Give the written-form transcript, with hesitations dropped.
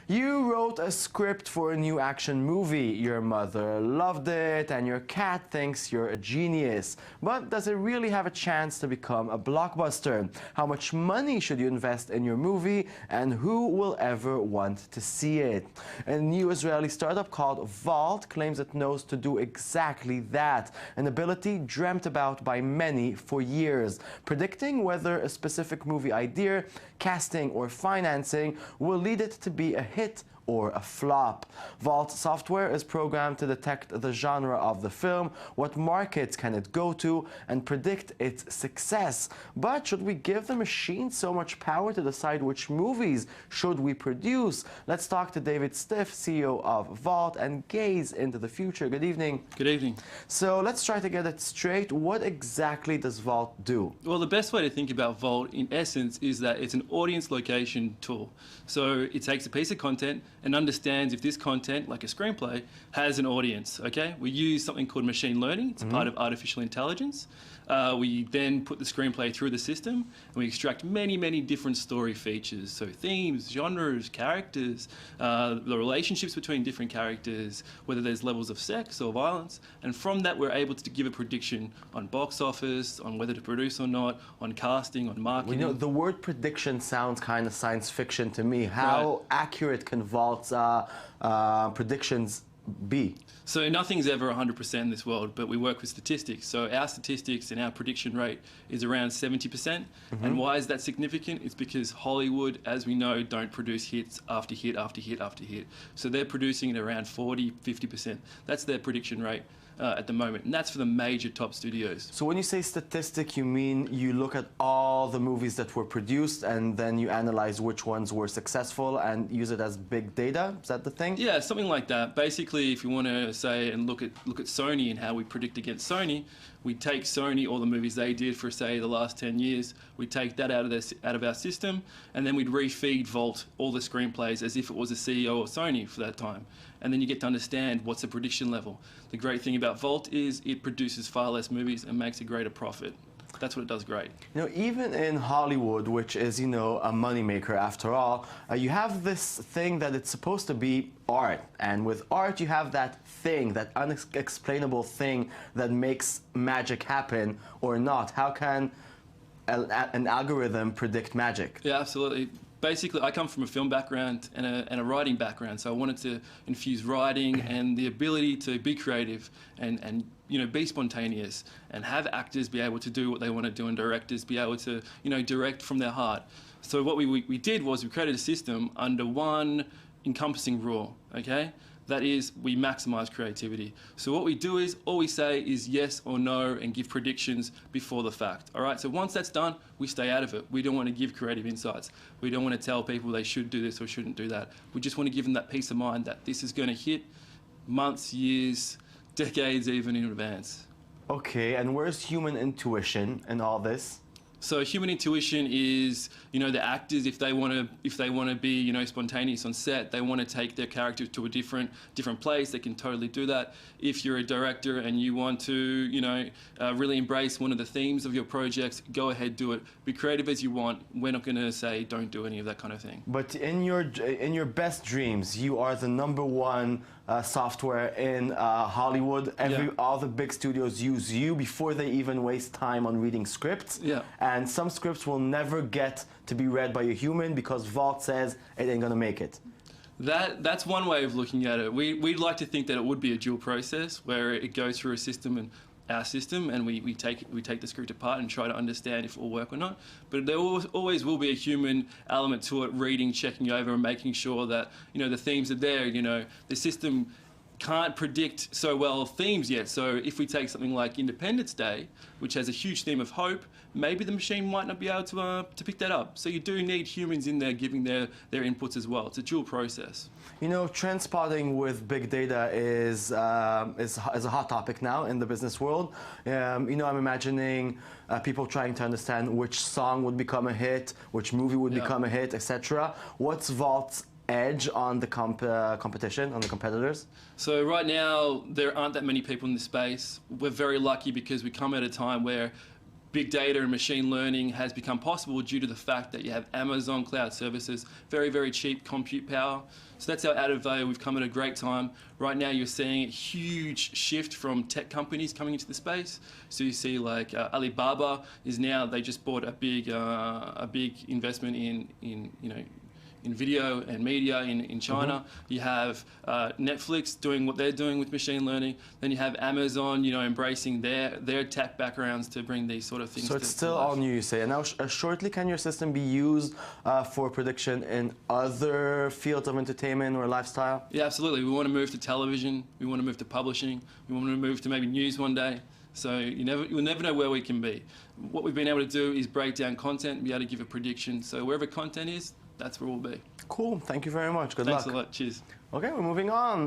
You wrote a script for a new action movie. Your mother loved it and your cat thinks you're a genius. But does it really have a chance to become a blockbuster? How much money should you invest in your movie and who will ever want to see it? A new Israeli startup called Vault claims it knows to do exactly that, an ability dreamt about by many for years, predicting whether a specific movie idea, casting or financing will lead it to be a hit or a flop. Vault software is programmed to detect the genre of the film, what markets can it go to, and predict its success. But should we give the machine so much power to decide which movies should we produce? Let's talk to David Stiff, CEO of Vault, and gaze into the future. Good evening. Good evening. So let's try to get it straight. What exactly does Vault do? Well, the best way to think about Vault, in essence, is that it's an audience location tool. So it takes a piece of content and understands if this content, like a screenplay, has an audience, okay? We use something called machine learning. It's part of artificial intelligence. We then put the screenplay through the system and we extract many, many different story features. So themes, genres, characters, the relationships between different characters, whether there's levels of sex or violence. And from that, we're able to give a prediction on box office, on whether to produce or not, on casting, on marketing. You know, the word prediction sounds kind of science fiction to me. How accurate can Vault's predictions be? So nothing's ever 100% in this world, but we work with statistics. So our statistics and our prediction rate is around 70%. And why is that significant? It's because Hollywood, as we know, don't produce hits after hit after hit after hit. So they're producing at around 40, 50%. That's their prediction rate at the moment. And that's for the major top studios. So when you say statistic, you mean you look at all the movies that were produced and then you analyze which ones were successful and use it as big data? Is that the thing? Yeah, something like that. Basically, if you want to say and look at Sony and how we predict against Sony, we take Sony, all the movies they did for, say, the last 10 years, we take that out of our system, and then we'd refeed Vault all the screenplays as if it was a CEO of Sony for that time. And then you get to understand what's the prediction level. The great thing about Vault is it produces far less movies and makes a greater profit. That's what it does great. You know, even in Hollywood, which is, you know, a moneymaker after all, you have this thing that it's supposed to be art. And with art, you have that thing, that unexplainable thing that makes magic happen or not. How can an algorithm predict magic? Yeah, absolutely. Basically, I come from a film background and a writing background, so I wanted to infuse writing and the ability to be creative and you know, be spontaneous and have actors be able to do what they want to do and directors be able to, you know, direct from their heart. So what we did was we created a system under one encompassing rule, okay? That is, we maximize creativity. So what we do is, all we say is yes or no and give predictions before the fact, all right? So once that's done, we stay out of it. We don't want to give creative insights. We don't want to tell people they should do this or shouldn't do that. We just want to give them that peace of mind that this is going to hit months, years, decades even in advance. Okay, and where's human intuition in all this? So human intuition is, you know, the actors, if they want to be, you know, spontaneous on set, they want to take their character to a different place, they can totally do that. If you're a director and you want to, you know, really embrace one of the themes of your projects, go ahead, do it. Be creative as you want. We're not going to say don't do any of that kind of thing. But in your best dreams, you are the #1 software in Hollywood. All the big studios use you before they even waste time on reading scripts. Yeah. And some scripts will never get to be read by a human because Vault says it ain't gonna make it. That's one way of looking at it. We'd like to think that it would be a dual process where it goes through a system and our system, and we take the script apart and try to understand if it will work or not. But there always will be a human element to it, reading, checking over, and making sure that, you know, the themes are there. You know, the system can't predict so well themes yet. So if we take something like Independence Day, which has a huge theme of hope, maybe the machine might not be able to pick that up. So you do need humans in there giving their inputs as well. It's a dual process. You know, trend spotting with big data is a hot topic now in the business world. You know, I'm imagining people trying to understand which song would become a hit, which movie would become a hit, etc. What's Vault's edge on the competition, on the competitors? So right now, there aren't that many people in this space. We're very lucky because we come at a time where big data and machine learning has become possible due to the fact that you have Amazon Cloud Services, very, very cheap compute power. So that's our added value. We've come at a great time. Right now you're seeing a huge shift from tech companies coming into the space. So you see like Alibaba is now, they just bought a big investment in video and media in China. You have Netflix doing what they're doing with machine learning. Then you have Amazon, embracing their tech backgrounds to bring these sort of things. So it's still all new, you say. And now, shortly, can your system be used for prediction in other fields of entertainment or lifestyle? Yeah, absolutely. We want to move to television. We want to move to publishing. We want to move to maybe news one day. So you'll never know where we can be. What we've been able to do is break down content and be able to give a prediction. So wherever content is, that's where we'll be. Cool. Thank you very much. Good luck. Thanks a lot. Cheers. Okay, we're moving on.